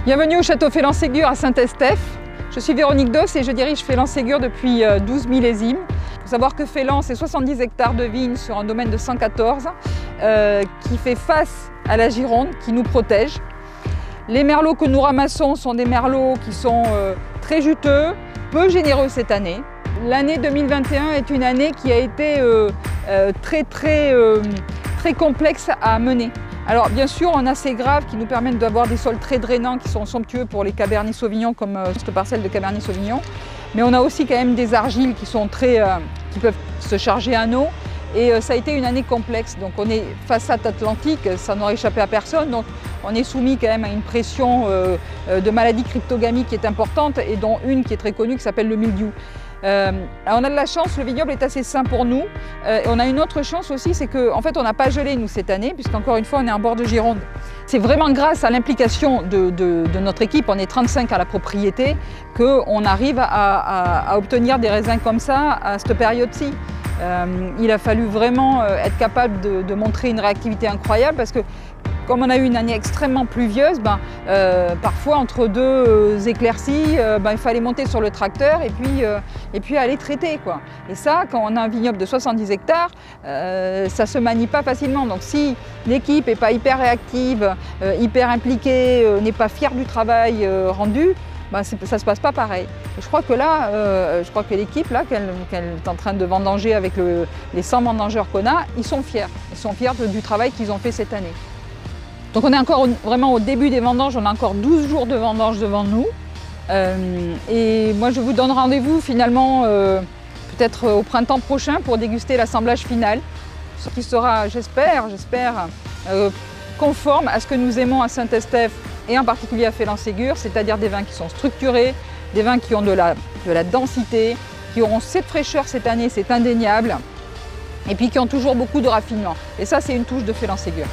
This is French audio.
Bienvenue au château Félan-Ségur à Saint-Estèphe. Je suis Véronique Doss et je dirige Félan-Ségur depuis 12 millésimes. Il faut savoir que Félan, c'est 70 hectares de vignes sur un domaine de 114 qui fait face à la Gironde, qui nous protège. Les merlots que nous ramassons sont des merlots qui sont très juteux, peu généreux cette année. L'année 2021 est une année qui a été très complexe à mener. Alors bien sûr, on a ces graves qui nous permettent d'avoir des sols très drainants qui sont somptueux pour les Cabernet Sauvignon comme cette parcelle de Cabernet Sauvignon. Mais on a aussi quand même des argiles qui sont qui peuvent se charger en eau. Et ça a été une année complexe. Donc on est façade atlantique, ça n'aurait échappé à personne. Donc on est soumis quand même à une pression de maladies cryptogamiques qui est importante et dont une qui est très connue qui s'appelle le mildiou. On a de la chance, le vignoble est assez sain pour nous. On a une autre chance aussi, c'est qu'en fait on n'a pas gelé nous cette année, puisqu'encore une fois on est en bord de Gironde. C'est vraiment grâce à l'implication de notre équipe, on est 35 à la propriété, qu'on arrive à obtenir des raisins comme ça à cette période-ci. Il a fallu vraiment être capable de montrer une réactivité incroyable parce que comme on a eu une année extrêmement pluvieuse, parfois entre deux éclaircies, il fallait monter sur le tracteur et puis aller traiter, quoi. Et ça, quand on a un vignoble de 70 hectares, ça ne se manie pas facilement. Donc si l'équipe n'est pas hyper réactive, hyper impliquée, n'est pas fière du travail rendu, ça ne se passe pas pareil. Je crois que là, l'équipe qu'elle est en train de vendanger avec les 100 vendangeurs qu'on a, ils sont fiers. Ils sont fiers du travail qu'ils ont fait cette année. Donc on est encore vraiment au début des vendanges, on a encore 12 jours de vendanges devant nous. Et moi je vous donne rendez-vous finalement peut-être au printemps prochain pour déguster l'assemblage final. Ce qui sera, j'espère, conforme à ce que nous aimons à Saint-Estèphe et en particulier à Félan-Ségur, c'est-à-dire des vins qui sont structurés, des vins qui ont de la densité, qui auront cette fraîcheur cette année, c'est indéniable, et puis qui ont toujours beaucoup de raffinement. Et ça c'est une touche de Félan-Ségur.